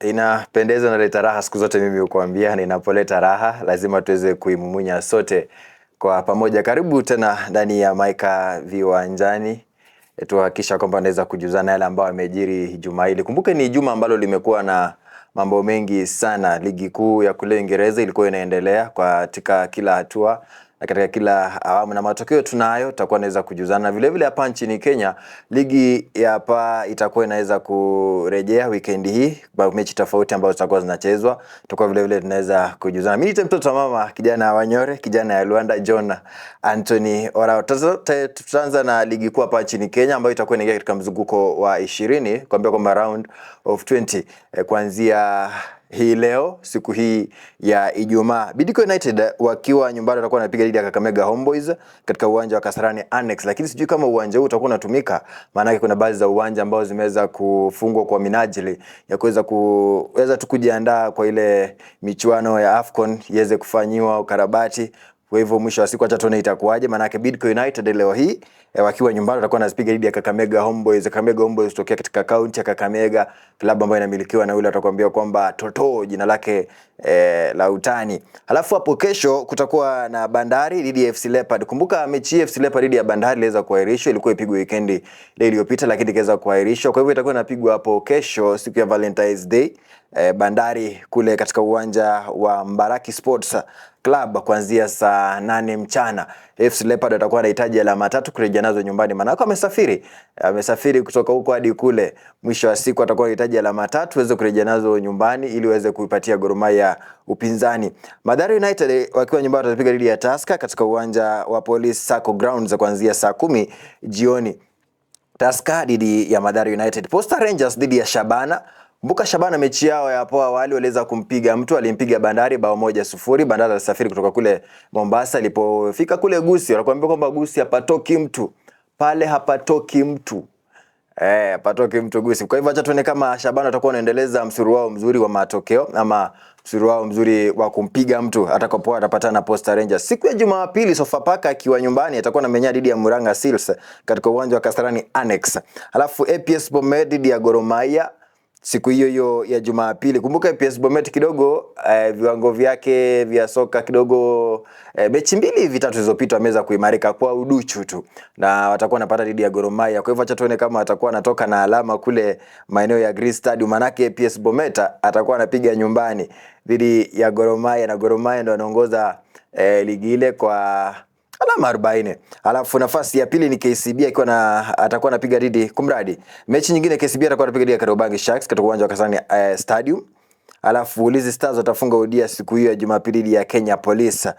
inapendeza na leta raha siku zote, mimi hukuambia, na inapoleta raha lazima tuweze kuimumunya sote kwa pamoja. Karibu tena ndani ya Maika Viwanjani. Tuhakikisha kwamba naweza kujuzana yale ambayo yamejiri juma hili. Kumbuke ni juma ambalo limekuwa na mambo mengi sana. Ligi kuu ya kule Uingereza ilikuwa inaendelea katika kila hatua na katika kila awamu, na matokeo tunayo, tutakuwa naweza kujuzana. Vile vile hapa nchini Kenya, ligi ya hapa itakuwa inaweza kurejea weekend hii kwa mechi tofauti ambazo zitakuwa zinachezwa. Tutakuwa vile vile tunaweza kujuzana. Mimi ni mtoto wa mama, kijana wa Nyore, kijana ya Luanda, John Anthony Orao. Tutaanza na ligi kuu hapa nchini Kenya ambayo itakuwa inaingia katika mzunguko wa 20, kuambia kwamba round of 20 kuanzia hii leo, siku hii ya Ijumaa. Bidco United wakiwa nyumbani watakuwa wanapiga dhidi ya Kakamega Homeboys katika uwanja wa Kasarani Annex, lakini sijui kama uwanja huu utakuwa unatumika, maana kuna baadhi za uwanja ambao zimeweza kufungwa kwa minajili ya kuweza kujiandaa kwa ile michuano ya AFCON iweze kufanyiwa ukarabati. Kwa hivyo mwisho wa siku acha tuone itakuwaje, maana Bidco United leo hii wakiwa nyumbani watakuwa wanapiga dhidi ya Kakamega Homeboys. Kakamega Homeboys kutokea katika kaunti ya Kakamega, klabu ambayo inamilikiwa na yule atakwambia kwamba Toto jina lake la utani. Halafu hapo kesho kutakuwa na Bandari dhidi ya FC Leopard. Kumbuka mechi ya FC Leopard dhidi ya Bandari iliweza kuahirishwa, ilikuwa ipigwe weekend ile iliyopita lakini ikaweza kuahirishwa. Kwa hivyo itakuwa inapigwa hapo kesho siku ya Valentine's Day, Bandari kule katika uwanja wa Mbaraki Sports Club kuanzia saa 8 mchana. FC Leopard atakuwa anahitaji alama 3 kurejea nazo nyumbani, maana amesafiri kutoka huko hadi kule. Mwisho wa siku atakuwa anahitaji alama 3 aweze kurejea nazo nyumbani ili waweze kuipatia Gor Mahia upinzani. Mathare United wakiwa nyumbani watapiga dhidi ya Tusker katika uwanja wa Police Sacco Grounds kuanzia saa 10 jioni. Tusker dhidi ya Mathare United. Posta Rangers dhidi ya Shabana. Kumbuka Shabana mechi yao ya hapo awali waliweza kumpiga mtu, alimpiga Bandari bao 1-0. Bandari alisafiri kutoka kule Mombasa, alipofika kule Gusii wanakuambia kwamba Gusii hapatoki mtu. Pale hapatoki mtu. Hapatoki mtu Gusii. Kwa hivyo acha tuone kama Shabana watakuwa wanaendeleza msuru wao mzuri wa matokeo ama msuru wao mzuri wa kumpiga mtu atakapokuwa atapatana na Posta Rangers. Siku ya Jumapili Sofapaka akiwa nyumbani atakuwa anamenyana dhidi ya Murang'a Seals katika uwanja wa Kasarani Annex. Halafu APS Bomet dhidi ya Gor Mahia siku hiyo ya Jumapili. Kumbuka APS Bomet kidogo viwango vyake vya soka kidogo mechi 2-3 zilizopita ameweza kuimarika kwa uduchu tu, na watakuwa wanapata dhidi ya Gor Mahia. Kwa hivyo acha tuone kama atakuwa anatoka na alama kule maeneo ya Green Stadium, manake APS Bomet atakuwa anapiga nyumbani dhidi ya Gor Mahia, na Gor Mahia ndio anaongoza ligi ile kwa alama 40. Alafu nafasi ya pili ni KCB atakuwa anapiga dhidi kumradi. Mechi nyingine KCB atakuwa anapiga dhidi ya Kariobangi Sharks katika uwanja wa Kasarani Stadium. Alafu Ulinzi Stars watafunga udia siku hiyo ya Jumapili dhidi ya Kenya Police.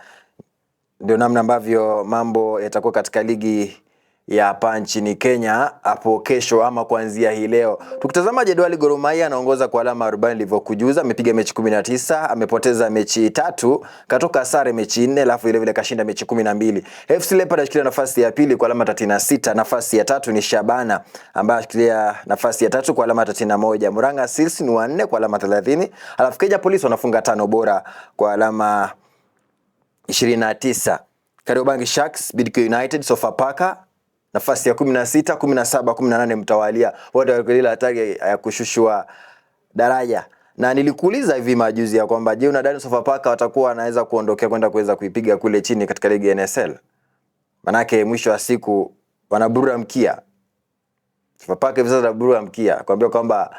Ndio namna ambavyo mambo yatakuwa katika ligi ya hapa nchini Kenya hapo kesho ama kuanzia hii leo. Tukitazama jedwali, Gor Mahia anaongoza kwa alama 40 nilivyokujuza, amepiga mechi 19, amepoteza mechi 3, katoka sare mechi 4, alafu ile vile kashinda mechi 12. FC Leopard anashikilia nafasi ya pili kwa alama 36, nafasi ya 3 ni Shabana ambaye anashikilia nafasi ya 3 kwa alama 31. Murang'a Seals ni wa 4 kwa alama 30, alafu Kenya Police wanafunga 5 bora kwa alama 29. Kariobangi Sharks, Bidco United, Sofapaka nafasi ya 16, 17, 18 mtawalia. Wote wako ile hatari ya kushushwa daraja. Na nilikuuliza hivi majuzi ya kwamba je, unadhani Sofapaka watakuwa wanaweza kuondokea kwenda kuweza kuipiga kule chini katika ligi ya NSL? Manake mwisho wa siku wanaburura mkia. Sofapaka hivi sasa wanaburura mkia. Kwambia kwamba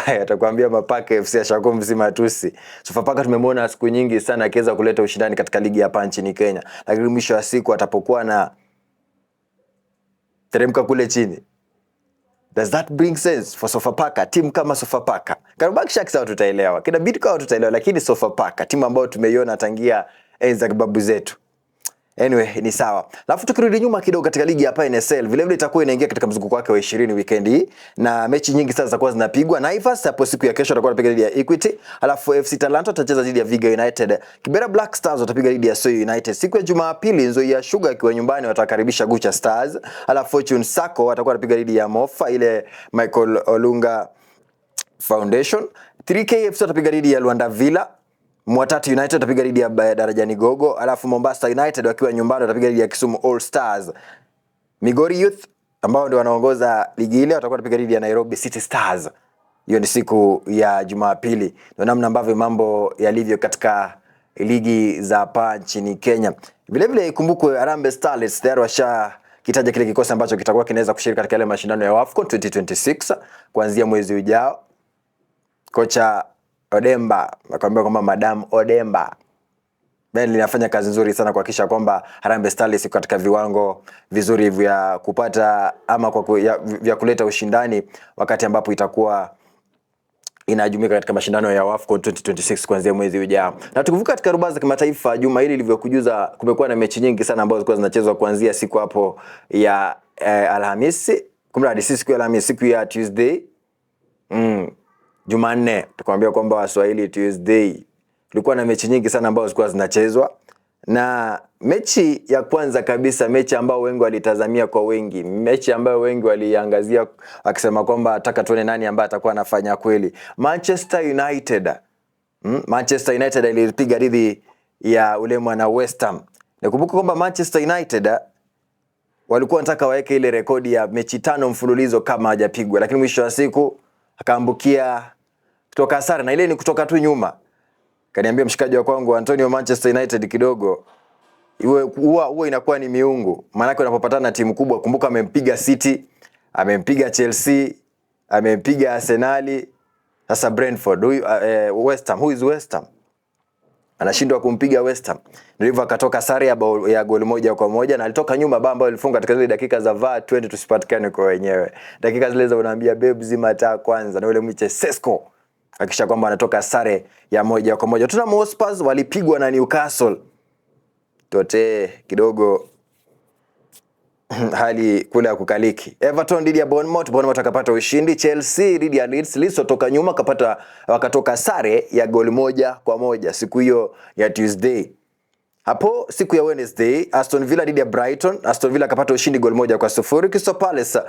atakwambia Mapaka FC ashakuwa mzima tusi. Sofapaka tumemwona siku nyingi sana akiweza kuleta ushindani katika ligi ya hapa nchini Kenya. Lakini mwisho wa siku atapokuwa na teremka kule chini, does that bring sense for Sofapaka? Timu kama Sofapaka, Kariobangi Sharks hao tutaelewa, kina Bidco hao tutaelewa, lakini Sofapaka timu ambayo tumeiona tangia enzi za babu zetu. Anyway, ni sawa. Alafu tukirudi nyuma kidogo katika ligi hapa NSL, vile vile itakuwa inaingia katika mzunguko wake wa 20 weekend hii, na mechi nyingi sasa zitakuwa zinapigwa. Naivas hapo siku ya kesho atakuwa anapiga dhidi ya Equity, alafu FC Talanta atacheza dhidi ya Viga United. Kibera Black Stars watapiga dhidi ya Soy United. Siku ya Jumapili Nzoia Sugar akiwa nyumbani watakaribisha Gucha Stars, alafu Fortune Sacco watakuwa anapiga dhidi ya Mofa ile Michael Olunga Foundation. 3KF watapiga dhidi ya Luanda Villa. Mwatatu United watapiga dhidi ya Darajani Gogo, alafu Mombasa United wakiwa nyumbani watapiga dhidi ya Kisumu All Stars. Migori Youth ambao ndio wanaongoza ligi ile watakuwa wanapiga dhidi ya Nairobi City Stars. Hiyo ni siku ya Jumapili. Ndio namna ambavyo mambo yalivyo katika ligi za hapa nchini Kenya. Vile vile ikumbukwe Harambee Starlets tayari kitaja kile kikosi ambacho kitakuwa kinaweza kushiriki katika ile mashindano ya AFCON 2026 kuanzia mwezi ujao. Kocha Odemba akamwambia kwamba Madam Odemba linafanya kazi nzuri sana kuhakikisha kwamba Harambee Starlets iko katika viwango vizuri vya kupata ama vya kuleta ushindani wakati ambapo itakuwa inajumuika katika mashindano ya AFCON 2026 kuanzia mwezi ujao. Na tukivuka katika rubaza za kimataifa, juma hili lilivyokujuza, kumekuwa na mechi nyingi sana ambazo zilikuwa zinachezwa kuanzia siku hapo ya Alhamisi, kumradi siku ya Alhamisi, siku ya Tuesday. Jumanne tukamwambia kwamba Waswahili Tuesday. Kulikuwa na mechi nyingi sana ambazo zilikuwa zinachezwa. Na mechi ya kwanza kabisa, mechi ambayo wengi walitazamia kwa wengi, mechi ambayo wengi waliangazia wakisema kwamba nataka tuone nani ambaye atakuwa anafanya kweli. Manchester United. Manchester United ilipiga dhidi ya ule mwana West Ham. Nakumbuka kwamba Manchester United walikuwa wanataka waweke ile rekodi ya mechi 5 mfululizo kama hajapigwa, lakini mwisho wa siku akaambukia kutoka sare, na ile ni kutoka tu nyuma. Kaniambia mshikaji wa kwangu Antonio, Manchester United kidogo huwa inakuwa ni miungu. Maana unapopatana na timu kubwa, kumbuka amempiga City, amempiga Chelsea, amempiga Arsenal, sasa Brentford, West Ham, who is West Ham? Anashindwa kumpiga West Ham. Ndivyo akatoka sare ya goli 1-1, na alitoka nyuma bao ambalo ilifunga katika zile dakika za VAR 20 tusipatikane kwa wenyewe. Dakika zile za unaambia babe zima taa kwanza, na ule mwiche Sesko hakisha kwamba anatoka sare ya 1-1. Tottenham Hotspur walipigwa na Newcastle. Tote kidogo hali kule ya kukaliki. Everton dhidi ya Bournemouth akapata ushindi. Chelsea dhidi ya Leeds kutoka nyuma wakatoka sare ya goli 1-1 siku hiyo ya Tuesday. Hapo siku ya Wednesday, Aston Villa dhidi ya Brighton. Aston Villa akapata ushindi goli 1-0. Crystal Palace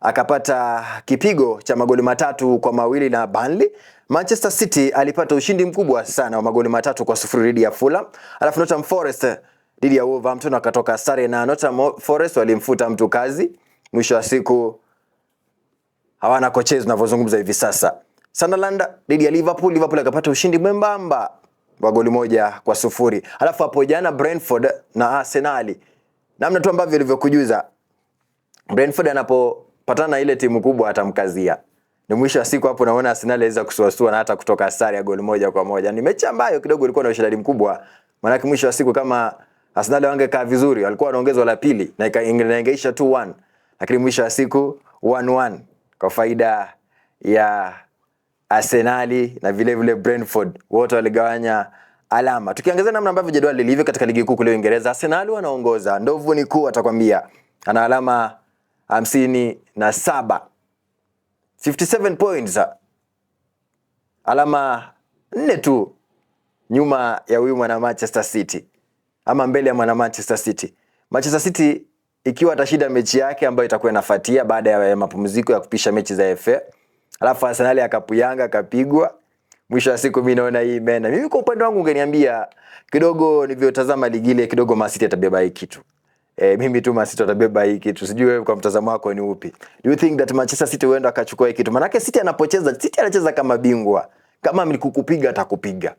akapata kipigo cha magoli 3-2 na Burnley. Manchester City alipata ushindi mkubwa sana wa magoli 3-0 dhidi ya Fulham. Alafu Nottingham Forest dhidi ya Wolverhampton akatoka sare, na Nottingham Forest walimfuta mtu kazi. Mwisho wa siku hawana kocha tunavyozungumza hivi sasa. Sunderland dhidi ya Liverpool akapata ushindi mwembamba wa goli 1-0. Alafu hapo jana Brentford na Arsenal. Namna tu ambavyo ilivyokujuza, Brentford anapopatana na ile timu kubwa atamkazia. Ni mwisho wa siku hapo naona Arsenal inaweza kusuasua na hata kutoka sare ya goli 1-1. Ni mechi ambayo kidogo ilikuwa na ushindani mkubwa. Maana mwisho wa siku kama Arsenal wangekaa vizuri, walikuwa wanaongezwa la pili na ingeisha 2-1. Lakini mwisho wa siku 1-1 kwa faida ya Arsenal na vile Brentford, wote waligawanya alama. Tukiangazia namna ambavyo jedwali lilivyo katika ligi kuu kule Uingereza, Arsenal wanaongoza. Ndovu ni kuu atakwambia. Ana alama 57. 57 points. Alama 4 tu nyuma ya huyu mwana Manchester City. Ama mbele ya mwana Manchester City. Manchester City ikiwa atashinda mechi yake ambayo itakuwa inafuatia baada ya mapumziko ya kupisha mechi za FA. Alafu Arsenal akapuyanga akapigwa. Mwisho wa siku mimi naona hii imeenda. Mimi kwa upande wangu ungeniambia kidogo nilivyotazama ligi ile kidogo Man City atabeba hii kitu. Mimi tu Man City atabeba hii kitu. Sijui wewe kwa mtazamo wako ni upi? Do you think that Manchester City huenda akachukua hii kitu? Maana City anapocheza, City anacheza kama bingwa. Kama mlikukupiga atakupiga.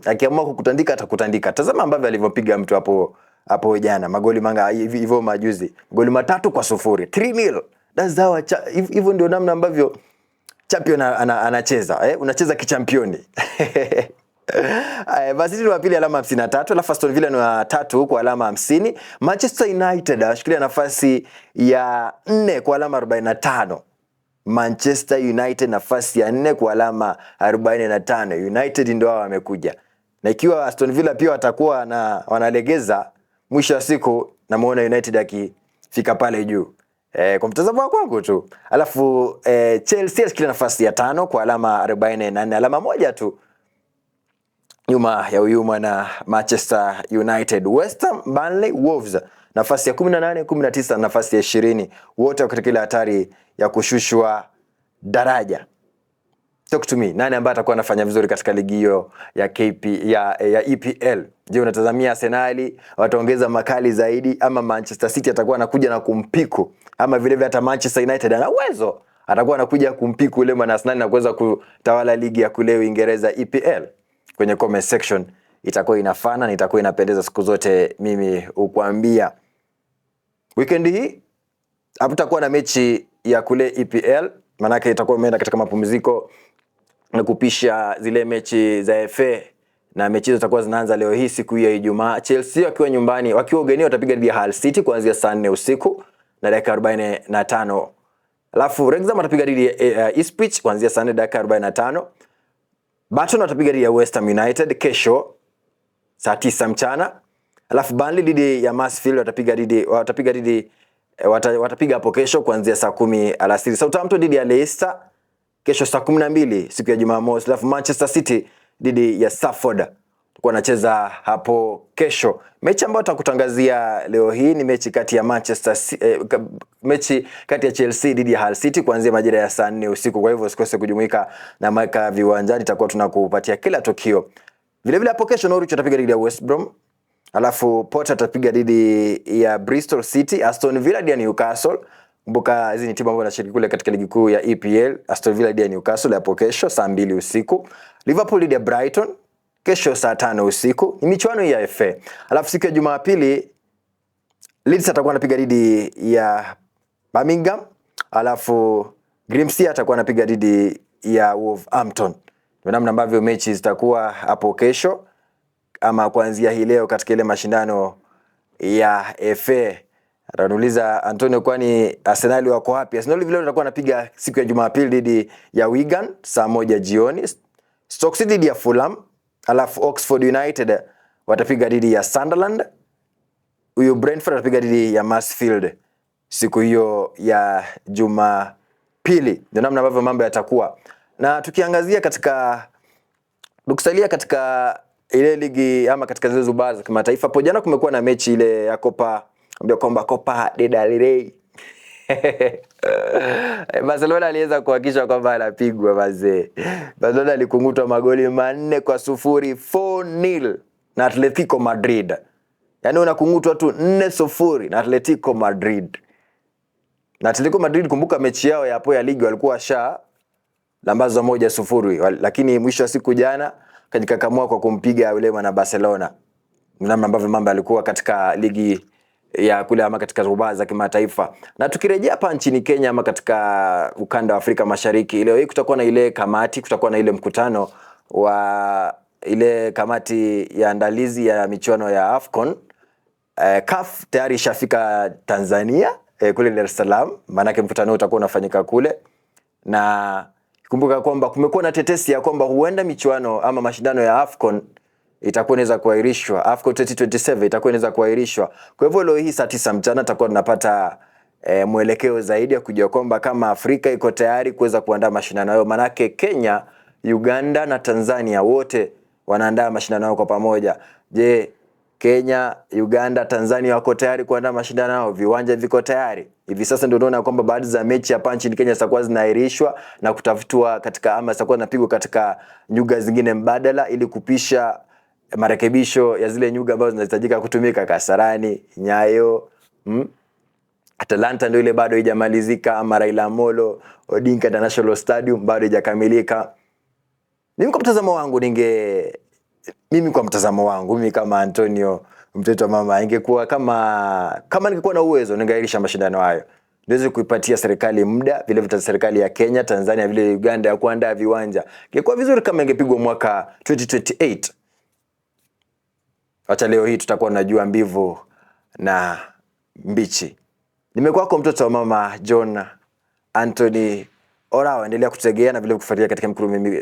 Akiamua kukutandika atakutandika. Tazama ambavyo alivyopiga mtu hapo jana. Magoli manga hivyo majuzi. Goli 3-0. 3-0. That's how hivyo ndio namna ambavyo champion anacheza. Unacheza kichampioni. Basi ni wa pili alama 53, alafu Aston Villa ni wa 3 kwa alama 50. Manchester United ashikilia nafasi ya 4 kwa alama 45. Manchester United nafasi ya 4 kwa alama 45. United ndio wao wamekuja. Na ikiwa Aston Villa pia watakuwa wanalegeza, mwisho wa siku namuona United akifika pale juu. Kwa mtazamo wangu tu. Alafu Chelsea ashikilia nafasi ya 5 kwa alama 44, alama 1 tu nyuma ya huyu mwana Manchester United. West Ham, Burnley, Wolves nafasi ya 18, 19 na nafasi ya 20, wote katika ile hatari ya kushushwa daraja. Talk to me, nani ambaye atakuwa anafanya vizuri katika ligi hiyo ya EPL? Je, unatazamia Arsenal wataongeza makali zaidi, ama Manchester City atakuwa anakuja na kumpiku, ama vile vile hata Manchester United ana uwezo atakuwa anakuja kumpiku ule mwana Arsenal na kuweza kutawala ligi ya kule Uingereza EPL. Kwenye comment section itakuwa inafana na itakuwa inapendeza siku zote, mimi ukuambia. Weekend hii hakutakuwa na mechi ya kule EPL, manake itakuwa imeenda katika mapumziko na kupisha zile mechi za FA, na mechi hizo zitakuwa zinaanza leo hii siku ya Ijumaa. Chelsea wakiwa nyumbani, wakiwa ugenini watapiga dhidi ya Hull City kuanzia saa 4 usiku na dakika 45. Alafu Wrexham watapiga dhidi ya Ipswich kuanzia saa 4 dakika 45. Burton watapiga dhidi ya West Ham United kesho saa 9 mchana. Alafu Burnley dhidi ya Mansfield watapiga hapo kesho kuanzia saa 10 alasiri. Southampton dhidi ya Leicester kesho saa 12 siku ya Jumamosi. Alafu Manchester City dhidi ya Salford wanacheza hapo kesho. Mechi ambayo tutakutangazia leo hii ni mechi kati ya Chelsea dhidi ya Hull City kuanzia majira ya saa 4 usiku. Kwa hivyo usikose kujumuika na Maika Viwanjani, tutakuwa tunakupatia kila tukio. Vile vile hapo kesho Norwich watapiga dhidi ya West Brom. Alafu Potter atapiga dhidi ya Bristol City, Aston Villa dhidi ya Newcastle. Kumbuka hizi ni timu ambazo zinashiriki kule katika ligi kuu ya EPL. Aston Villa dhidi ya Newcastle hapo kesho saa 2 usiku. Liverpool dhidi ya Brighton kesho saa 5 usiku. Ni michuano ya FA. Alafu siku ya Jumapili Leeds atakuwa anapiga dhidi ya Birmingham. Alafu Grimsby atakuwa anapiga dhidi ya Wolverhampton. Ndio namna ambavyo mechi zitakuwa hapo kesho ama kuanzia hii leo katika ile mashindano ya FA. Ataniuliza Antonio, kwani Arsenal wako wapi? Arsenal vile watakuwa anapiga siku ya Jumapili dhidi ya Wigan saa 1 jioni. Stoke City dhidi ya Fulham. Alafu Oxford United watapiga dhidi ya Sunderland. Huyo Brentford watapiga dhidi ya Mansfield siku hiyo ya Jumapili. Ndio namna ambavyo mambo yatakuwa. Na tukiangazia tukisalia katika ile ligi ama katika zile zuba za kimataifa, hapo jana kumekuwa na mechi ile ya Copa del Rey. Barcelona aliweza kuhakikisha kwamba anapigwa mazee. Barcelona alikungutwa magoli 4-0, 4-0 na Atletico Madrid. Yaani unakungutwa tu 4-0 na Atletico Madrid. Na Atletico Madrid, kumbuka mechi yao ya hapo ya ligi walikuwa lambazo 1-0, lakini mwisho wa siku jana kajikakamua kwa kumpiga yule mwana Barcelona. Namna ambavyo mambo yalikuwa katika ligi ya kule ama katika zuba za kimataifa. Na tukirejea hapa nchini Kenya ama katika ukanda wa Afrika Mashariki, leo hii kutakuwa na ile kamati, kutakuwa na ile mkutano wa ile kamati ya andalizi ya michuano ya AFCON. CAF tayari ishafika Tanzania kule Dar es Salaam, maana mkutano utakuwa unafanyika kule. Na kumbuka kwamba kumekuwa na tetesi ya kwamba huenda michuano ama mashindano ya AFCON itakuwa inaweza kuahirishwa. AFCON 2027 itakuwa inaweza kuahirishwa. Kwa hivyo leo hii saa 9 mchana tutakuwa tunapata mwelekeo zaidi ya kujua kwamba kama Afrika iko tayari kuweza kuandaa mashindano hayo. Manake Kenya, Uganda na Tanzania wote wanaandaa mashindano yao kwa pamoja. Je, Kenya, Uganda, Tanzania wako tayari kuandaa mashindano yao? Viwanja viko tayari? Hivi sasa ndio unaona kwamba baadhi za mechi hapa nchini Kenya zitakuwa zinaahirishwa na kutafutwa katika ama zitakuwa zinapigwa katika nyuga zingine mbadala ili kupisha marekebisho ya zile nyuga ambazo zinahitajika kutumika. Kasarani, Nyayo, Atalanta ndio ile bado haijamalizika, ama Raila Amolo Odinga International Stadium bado haijakamilika. Mimi kwa mtazamo wangu, mimi kama Antonio mtoto mama, ingekuwa kama ningekuwa na uwezo ningairisha mashindano hayo. Niweze kuipatia serikali muda, vile vile serikali ya Kenya, Tanzania, vile Uganda ya kuandaa viwanja. Ingekuwa vizuri kama ingepigwa mwaka 2028. Acha leo hii tutakuwa tunajua mbivu na mbichi. Nimekuwa kwa mtoto wa mama John Anthony Orao. Endelea kututegea na vile kufuatilia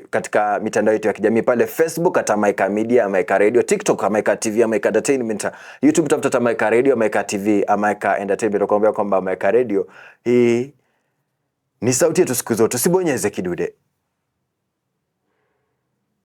katika mitandao yetu ya kijamii pale Facebook @Maika Media, Maika Radio, TikTok Maika TV, Maika Entertainment, YouTube tafuta Maika Radio, Maika TV, Maika Entertainment. Nakwambia kwamba Maika Radio hii ni sauti yetu siku zote, usibonyeze kidude.